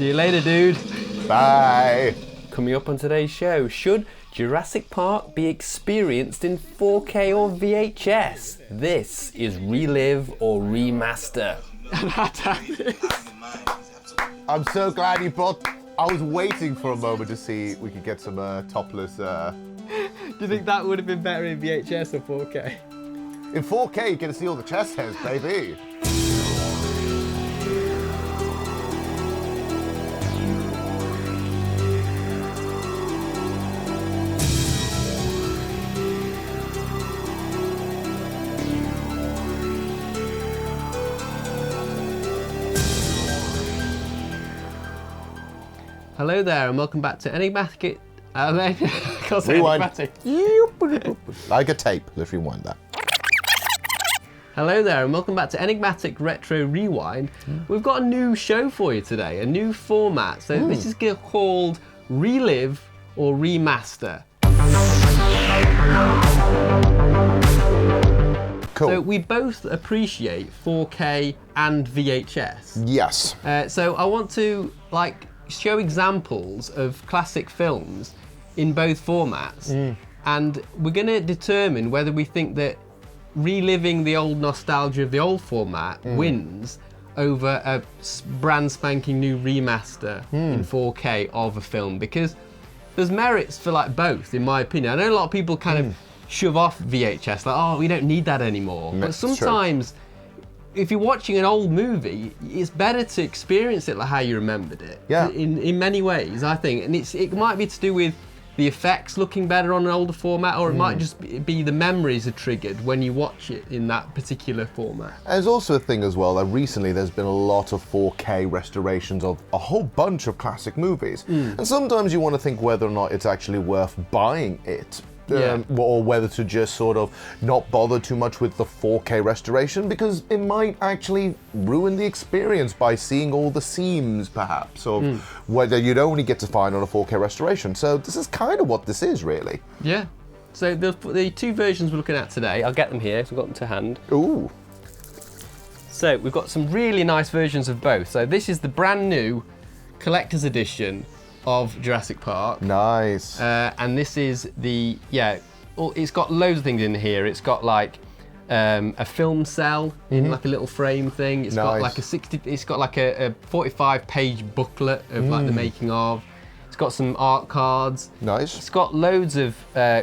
See you later, dude. Bye. Coming up on today's show, should Jurassic Park be experienced in 4K or VHS? This is Relive or Remaster. I'm so glad you brought... I was waiting for a moment to see if we could get some topless... Do you think that would have been better in VHS or 4K? In 4K, you get to see all the chest hairs, baby. Hello there, and welcome back to Enigmatic. Rewind. Like a tape. Let's rewind that. Hello there, and welcome back to Enigmatic Retro Rewind. We've got a new show for you today, a new format. So this is called Relive or Remaster. Cool. So we both appreciate 4K and VHS. Yes. So I want to show examples of classic films in both formats, and we're going to determine whether we think that reliving the old nostalgia of the old format wins over a brand spanking new remaster in 4K of a film, because there's merits for both, in my opinion. I know a lot of people kind of shove off VHS, oh, we don't need that anymore. But sometimes if you're watching an old movie, it's better to experience it like how you remembered it. Yeah. In many ways, I think. And it might be to do with the effects looking better on an older format, or it might just be the memories are triggered when you watch it in that particular format. There's also a thing as well that recently there's been a lot of 4K restorations of a whole bunch of classic movies. And sometimes you want to think whether or not it's actually worth buying it. Or whether to just sort of not bother too much with the 4K restoration, because it might actually ruin the experience by seeing all the seams, perhaps, or whether you'd only get to find on a 4K restoration. So this is kind of what this is, really. Yeah. So the two versions we're looking at today, I'll get them here, so I've got them to hand. Ooh. So we've got some really nice versions of both. So this is the brand new collector's edition of Jurassic Park. Nice. And this is the, it's got loads of things in here. It's got a film cell in a little frame thing. It's got a 45-page booklet of the making of. It's got some art cards. Nice. It's got loads of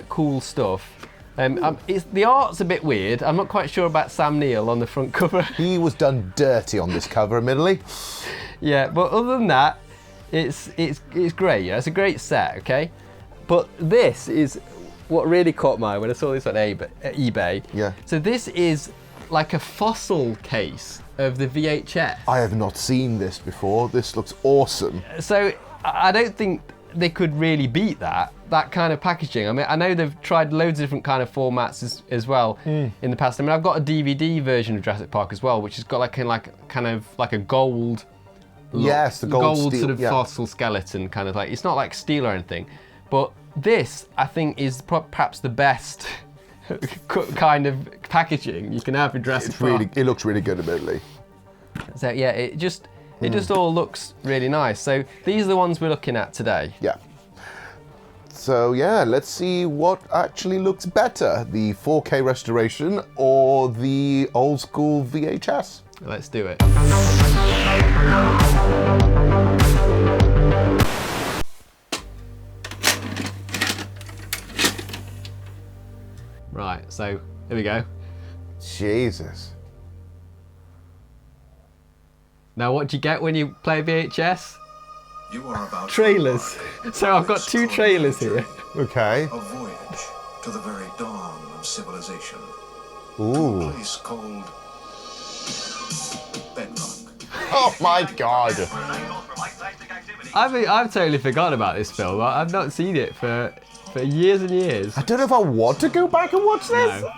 cool stuff. The art's a bit weird. I'm not quite sure about Sam Neill on the front cover. He was done dirty on this cover, admittedly. Yeah, but other than that, it's great. Yeah, it's a great set. Okay, but this is what really caught my eye when I saw this on eBay. Yeah. So this is like a fossil case of the VHS. I have not seen this before. This looks awesome. So I don't think they could really beat that kind of packaging. I mean, I know they've tried loads of different kind of formats as well in the past. I mean, I've got a DVD version of Jurassic Park as well, which has got kind of like a gold. Yes, the gold steel, sort of fossil skeleton kind of it's not like steel or anything, but this I think is perhaps the best kind of packaging you can have in Jurassic Park. It looks really good, admittedly. So yeah, it just all looks really nice. So these are the ones we're looking at today. Yeah. So yeah, let's see what actually looks better, the 4K restoration or the old school VHS. Let's do it. Right, so here we go. Jesus. Now what do you get when you play VHS? You are about trailers. So I've got two trailers here. Okay. A voyage to the very dawn of civilization. Ooh. To a place called Bedrock. Oh my God. I've totally forgotten about this film. I've not seen it for years and years. I don't know if I want to go back and watch this. No.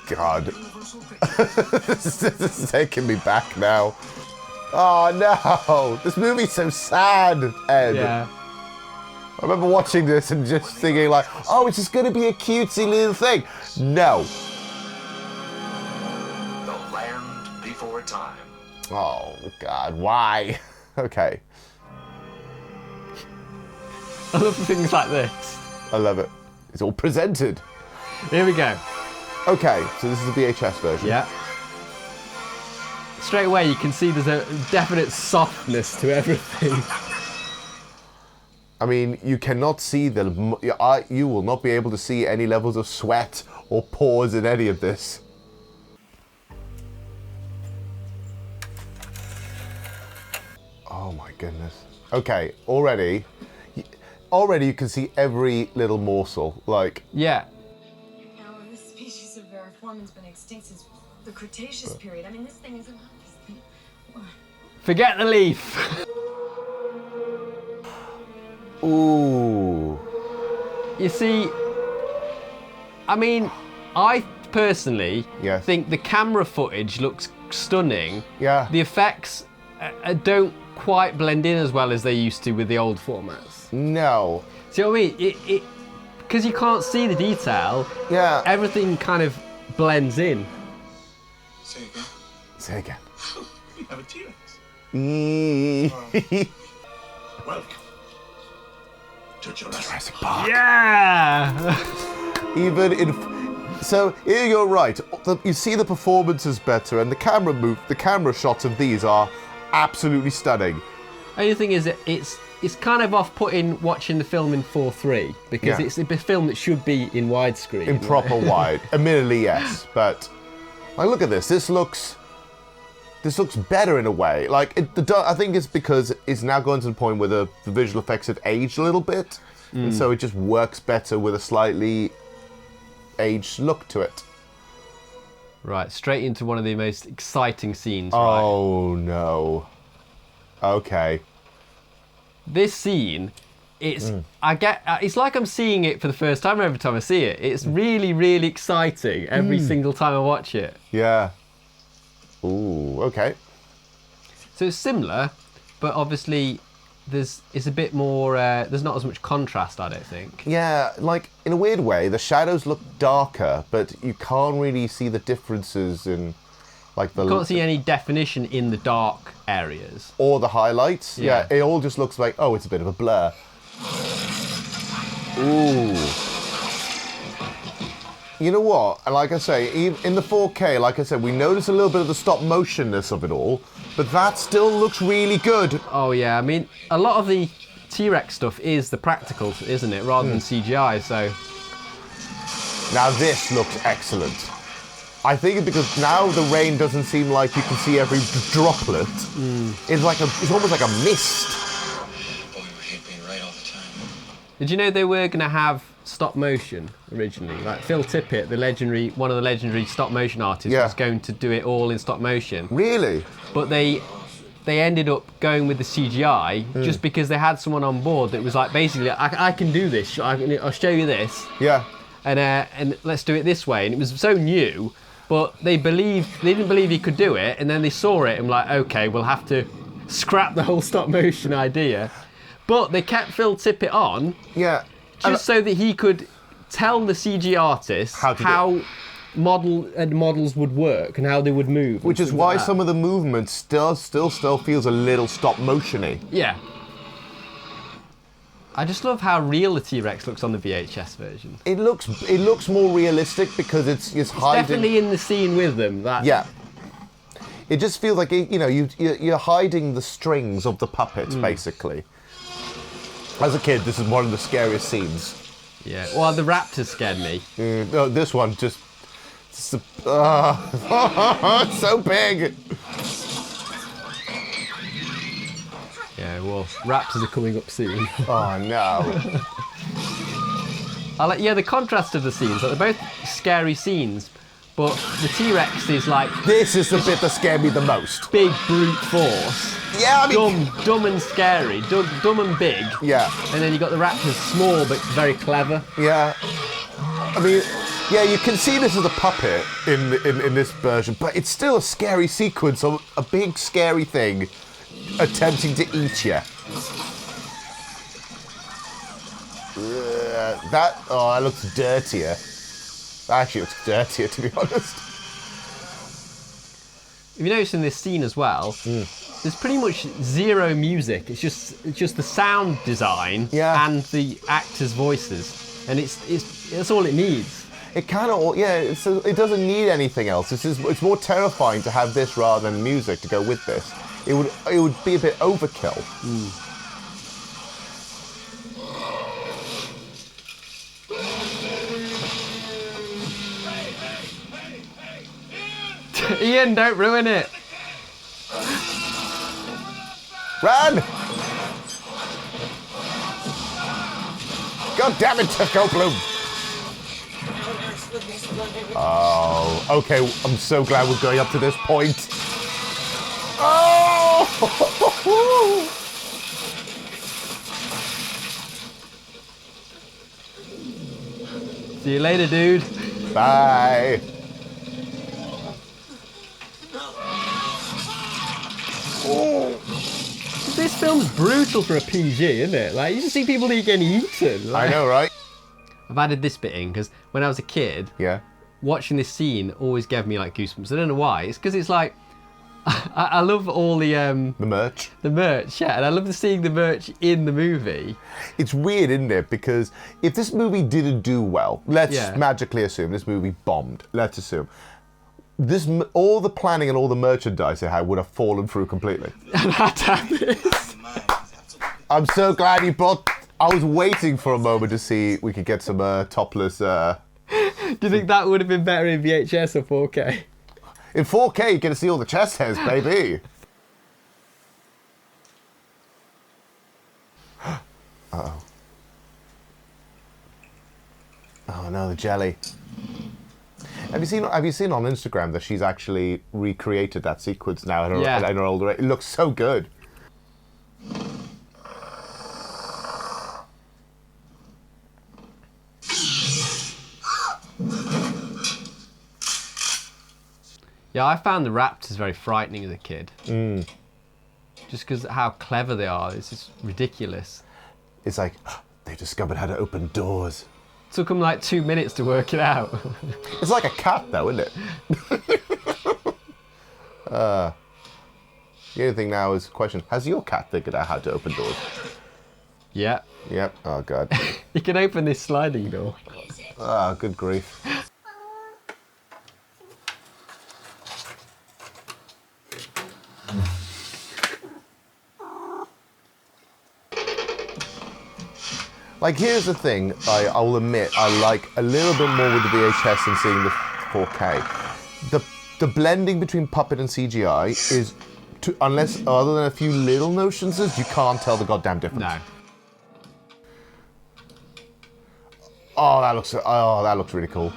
God. This is taking me back now. Oh no, this movie's so sad, Ed. Yeah. I remember watching this and just thinking like, oh, it's just going to be a cutesy little thing. No. before time. Oh, God, why? Okay. I love things like this. I love it. It's all presented. Here we go. Okay, so this is the VHS version. Yeah. Straight away you can see there's a definite softness to everything. I mean, you cannot see you will not be able to see any levels of sweat or pores in any of this. Oh my goodness. Okay, already you can see every little morsel, like... Yeah. Now, this species of variform has been extinct since the Cretaceous period. I mean, this thing isn't... Forget the leaf. Ooh. You see, I mean, I personally think the camera footage looks stunning. Yeah. The effects don't quite blend in as well as they used to with the old formats. No. See what I mean? Because you can't see the detail. Yeah. Everything kind of blends in. Say again. Say again. You have a T-Rex. Welcome to Jurassic Park. Yeah. So here you're right. You see the performance is better, and the camera shots of these are absolutely stunning. Only thing is that it's kind of off-putting watching the film in 4:3 because it's a film that should be in widescreen. In proper wide. Admittedly, yes, but like, look at this. This looks better in a way. Like I think it's because it's now going to the point where the visual effects have aged a little bit, and so it just works better with a slightly aged look to it. Right, straight into one of the most exciting scenes. Right? Oh no. Okay. This scene, it's like I'm seeing it for the first time every time I see it. It's really, really exciting every single time I watch it. Yeah. Ooh, okay. So it's similar, but obviously it's a bit more, there's not as much contrast, I don't think. Yeah, like, in a weird way, the shadows look darker, but you can't really see the differences in, like, the... You can't see any definition in the dark areas. Or the highlights. Yeah. It all just looks like, oh, it's a bit of a blur. Ooh. You know what? Like I say, in the 4K, like I said, we notice a little bit of the stop motionness of it all, but that still looks really good. Oh yeah, I mean, a lot of the T-Rex stuff is the practical, isn't it, rather than CGI, so... Now this looks excellent. I think because now the rain doesn't seem like you can see every droplet. It's almost like a mist. Boy, we hate being right all the time. Did you know they were going to have stop motion originally? Like Phil Tippett, one of the legendary stop motion artists, was going to do it all in stop motion. Really? But they ended up going with the CGI just because they had someone on board that was like, basically, I can do this. I'll show you this. Yeah. And let's do it this way. And it was so new, but they didn't believe he could do it. And then they saw it and were like, okay, we'll have to scrap the whole stop motion idea. But they kept Phil Tippett on. Yeah. Just so that he could tell the CG artists how models would work and how they would move. Which is why some of the movement still feels a little stop motion-y. Yeah. I just love how real the T-Rex looks on the VHS version. It looks more realistic because it's hiding. Definitely in the scene with them. Yeah. It just feels like you're hiding the strings of the puppets basically. As a kid, this is one of the scariest scenes. Yeah. Well, the raptors scared me. No, this one just... it's so big! Yeah, well, raptors are coming up soon. Oh, no. The contrast of the scenes. Like, they're both scary scenes, but the T-Rex is like... This is the bit that scared me the most. Big brute force. Yeah, I mean... Dumb and scary. Dumb and big. Yeah. And then you got the raptors, small but very clever. Yeah. I mean, yeah, you can see this as a puppet in this version, but it's still a scary sequence of a big scary thing attempting to eat you. That looks dirtier. That actually looks dirtier, to be honest. if you notice in this scene as well, there's pretty much zero music. It's just the sound design and the actors' voices, and that's all it needs. It kind of, it doesn't need anything else. It's more terrifying to have this rather than music to go with this. It would be a bit overkill. Ian, don't ruin it. Run! God damn it, Tico Bloom! Oh, okay. I'm so glad we're going up to this point. Oh! See you later, dude. Bye. This film's brutal for a PG, isn't it? Like, you just see people getting eaten. Like, I know, right? I've added this bit in because when I was a kid, watching this scene always gave me like goosebumps. I don't know why. It's because it's like, I love all the merch. The merch, yeah, and I love seeing the merch in the movie. It's weird, isn't it? Because if this movie didn't do well, let's magically assume this movie bombed. Let's assume. All the planning and all the merchandise they had would have fallen through completely. And I'd have this. I'm so glad you brought. I was waiting for a moment to see we could get some topless. Do you think that would have been better in VHS or 4K? In 4K, you get to see all the chest hairs, baby. Uh-oh. Oh no, the jelly. Have you seen on Instagram that she's actually recreated that sequence now at her older age? It looks so good. Yeah, I found the raptors very frightening as a kid. Just because how clever they are. It's just ridiculous. It's like, they discovered how to open doors. Took them like 2 minutes to work it out. It's like a cat though, isn't it? The only thing now is the question, has your cat figured out how to open doors? Yeah. Yep. Oh, God. You can open this sliding door. Ah, good grief. Like, here's the thing, I'll admit, I like a little bit more with the VHS than seeing the 4K. The blending between puppet and CGI is, unless other than a few little notions, you can't tell the goddamn difference. No. Oh, that looks really cool.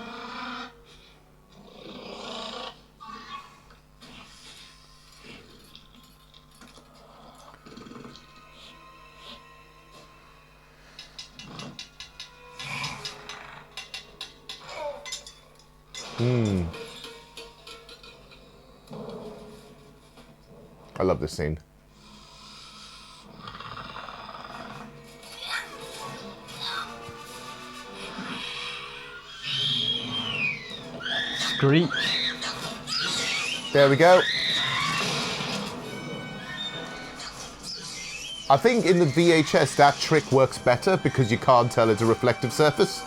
I love this scene. Screech. There we go. I think in the VHS that trick works better because you can't tell it's a reflective surface.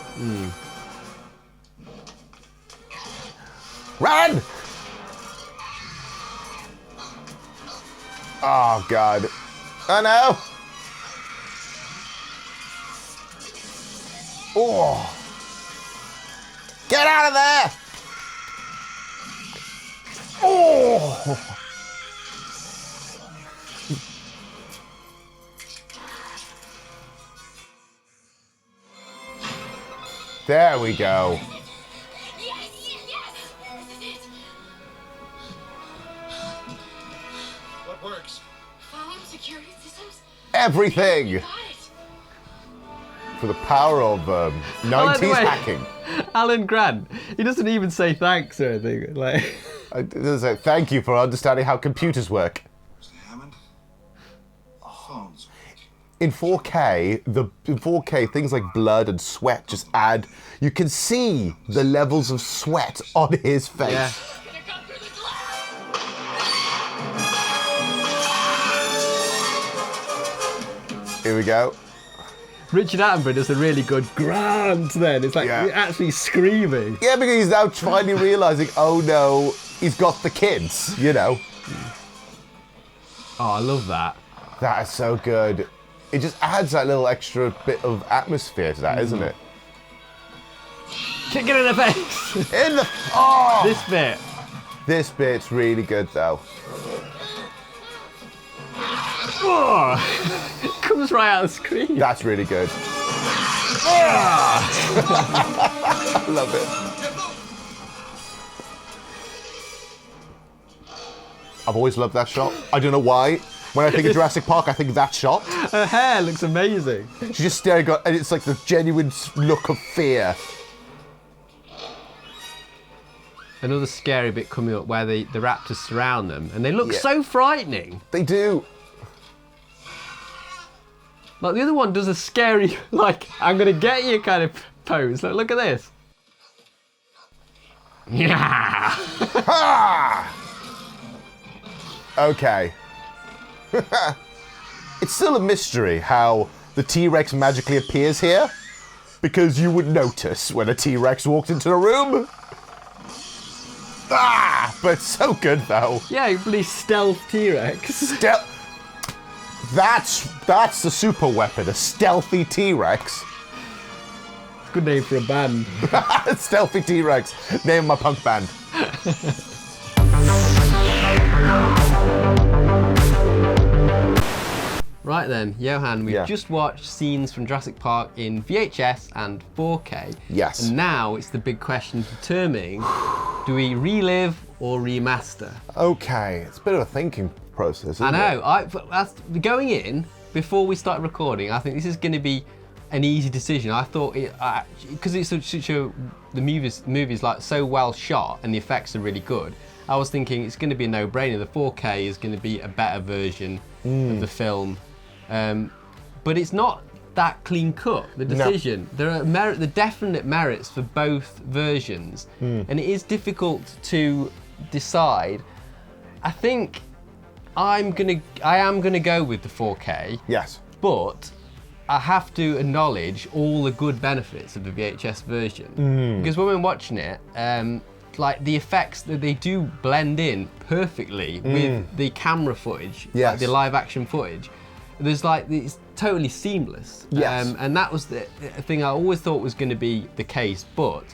Run! Oh, God. Oh, no. Oh. Get out of there! Oh. There we go. Everything! For the power of 90s hacking. Alan Grant, he doesn't even say thanks or anything. Like, He doesn't say thank you for understanding how computers work. In 4K, things like blood and sweat just add. You can see the levels of sweat on his face. yeah. Here we go. Richard Attenborough does a really good Grant then. It's like you're actually screaming. Yeah, because he's now finally realising, oh no, he's got the kids, you know. Oh, I love that. That is so good. It just adds that little extra bit of atmosphere to that, isn't it? Kick it in the face. In the... Oh! This bit. This bit's really good, though. Oh! It comes right out of the screen. That's really good. I love it. I've always loved that shot. I don't know why. When I think of Jurassic Park, I think that shot. Her hair looks amazing. She's just staring at, and it's like the genuine look of fear. Another scary bit coming up where the raptors surround them, and they look so frightening. They do. Like the other one does a scary, like, I'm gonna get you kind of pose. Look at this. Yeah. Ha! Okay. It's still a mystery how the T-Rex magically appears here, because you would notice when a T-Rex walked into the room. Ah! But it's so good though. Yeah, really stealth T-Rex. That's the super weapon, a stealthy T-Rex. It's a good name for a band. Stealthy T-Rex. Name of my punk band. Right then, Johann, we've just watched scenes from Jurassic Park in VHS and 4K. Yes. And now it's the big question determining, do we relive or remaster? Okay, it's a bit of a thinking process, isn't it? Going in, before we start recording, I think this is going to be an easy decision. I thought, because it's such a, the movie's like so well shot and the effects are really good, I was thinking it's going to be a no-brainer. The 4K is going to be a better version of the film. But it's not that clean cut, the decision. No. There are definite merits for both versions, and it is difficult to decide. I think I am gonna go with the 4K. Yes. But I have to acknowledge all the good benefits of the VHS version. Because when we're watching it, like the effects, they do blend in perfectly with the camera footage, like the live action footage. There's like, it's totally seamless. Yes. And that was the thing I always thought was going to be the case, but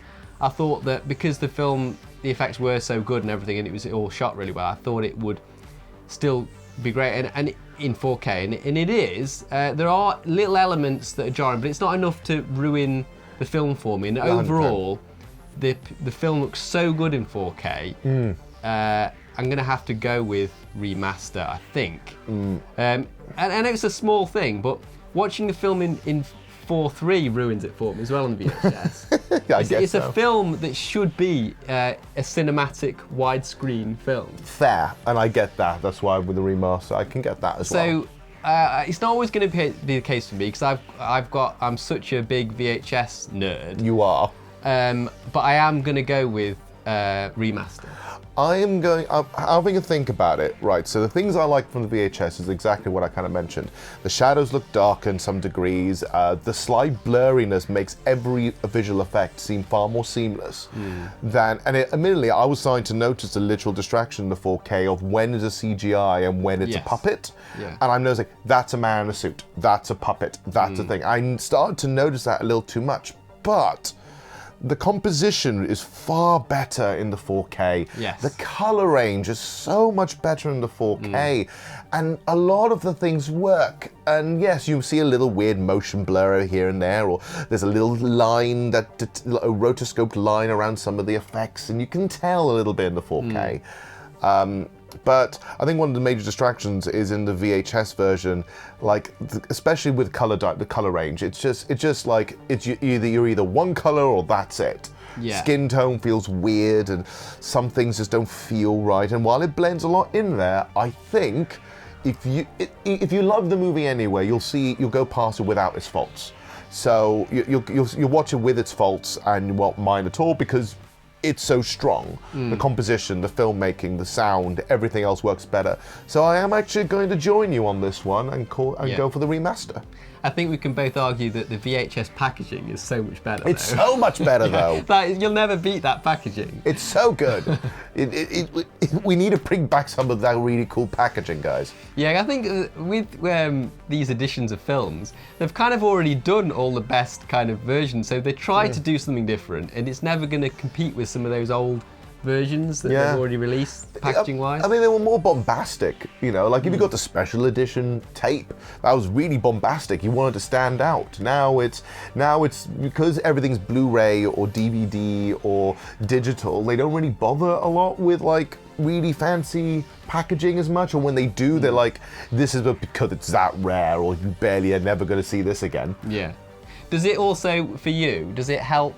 I thought that because the film, the effects were so good and everything, and it was all shot really well, I thought it would still be great, and in 4K, and it is. There are little elements that are jarring, but it's not enough to ruin the film for me. And overall, the film looks so good in 4K. I'm gonna have to go with remaster, I think. And it's a small thing, but watching the film in 4:3 ruins it for me as well on the VHS. It's a film that should be a cinematic widescreen film. Fair, and I get that. That's why with the remaster, I can get that as well. So it's not always going to be the case for me because I'm such a big VHS nerd. You are. But I am going to go with remaster. I'm having a think about it. Right, so the things I like from the VHS is exactly what I kind of mentioned. The shadows look dark in some degrees. The slight blurriness makes every visual effect seem far more seamless admittedly, I was starting to notice the literal distraction in the 4K of when is a CGI and when it's a puppet. Yeah. And I'm noticing, that's a man in a suit, that's a puppet, that's a thing. I started to notice that a little too much, but the composition is far better in the 4K. Yes. The color range is so much better in the 4K. And a lot of the things work. And yes, you see a little weird motion blur here and there, or there's a little line, a rotoscoped line around some of the effects, and you can tell a little bit in the 4K. But I think one of the major distractions is in the VHS version, like especially with the color range. It's just like you're either one color or that's it. Yeah. Skin tone feels weird, and some things just don't feel right. And while it blends a lot in there, I think if you love the movie anyway, you'll go past it without its faults. So you'll watch it with its faults, and you won't mind at all because it's so strong. The composition, the filmmaking, the sound, everything else works better. So I am actually going to join you on this one and go for the remaster. I think we can both argue that the VHS packaging is so much better. It's so much better, though. You'll never beat that packaging. It's so good. We need to bring back some of that really cool packaging, guys. Yeah, I think with these editions of films, they've kind of already done all the best kind of versions, so they try to do something different, and it's never going to compete with some of those old versions that they've already released, packaging-wise. I mean, they were more bombastic, you know, like if you got the special edition tape, that was really bombastic. You wanted to stand out. Now it's because everything's Blu-ray or DVD or digital, they don't really bother a lot with like really fancy packaging as much, or when they do, they're like, this is because it's that rare, or you barely are never going to see this again. Yeah. Does it also, for you, does it help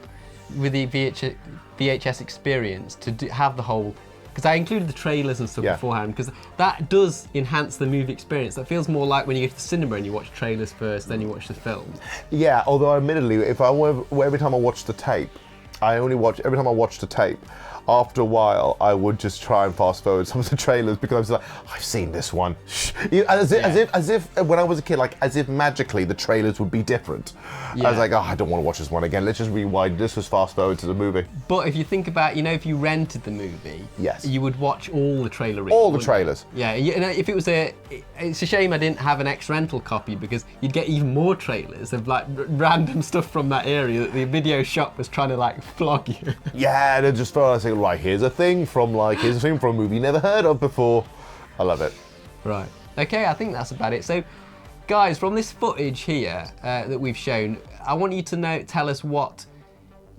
with the VHS experience to have the whole, because I included the trailers and stuff beforehand, because that does enhance the movie experience. That feels more like when you go to the cinema and you watch trailers first, then you watch the film. Yeah, although admittedly, every time I watch the tape, every time I watch the tape, after a while, I would just try and fast forward some of the trailers because I was like, I've seen this one. As if when I was a kid, like as if magically the trailers would be different. I was like, oh, I don't want to watch this one again. Let's just rewind. Let's just fast forward to the movie. But if you think about, if you rented the movie, you would watch all the trailer reels. All the trailers. Yeah, if it was it's a shame I didn't have an X-Rental copy because you'd get even more trailers of like random stuff from that area that the video shop was trying to like flog you. Yeah, and it just felt like, right, here's a thing from a movie you never heard of before. I love it. Right. Okay, I think that's about it. So, guys, from this footage here that we've shown, I want you to tell us what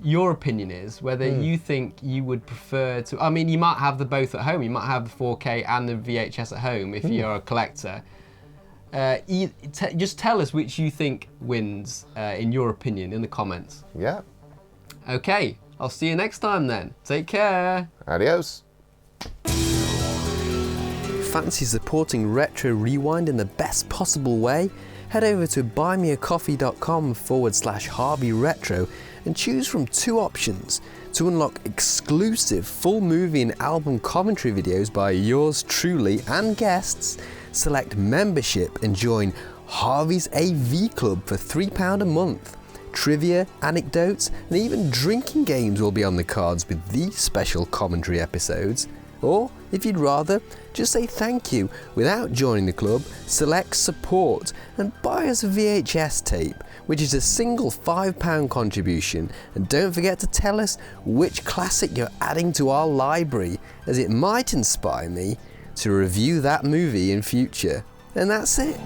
your opinion is, whether you think you would prefer to. I mean, you might have the both at home. You might have the 4K and the VHS at home if you're a collector. Just tell us which you think wins, in your opinion, in the comments. Yeah. Okay. I'll see you next time then. Take care. Adios. Fancy supporting Retro Rewind in the best possible way? Head over to buymeacoffee.com/Harvey Retro and choose from 2 options to unlock exclusive full movie and album commentary videos by yours truly and guests. Select membership and join Harvey's AV Club for £3 a month. Trivia, anecdotes, and even drinking games will be on the cards with these special commentary episodes. Or, if you'd rather, just say thank you without joining the club, select support and buy us a VHS tape, which is a single £5 contribution, and don't forget to tell us which classic you're adding to our library, as it might inspire me to review that movie in future. And that's it.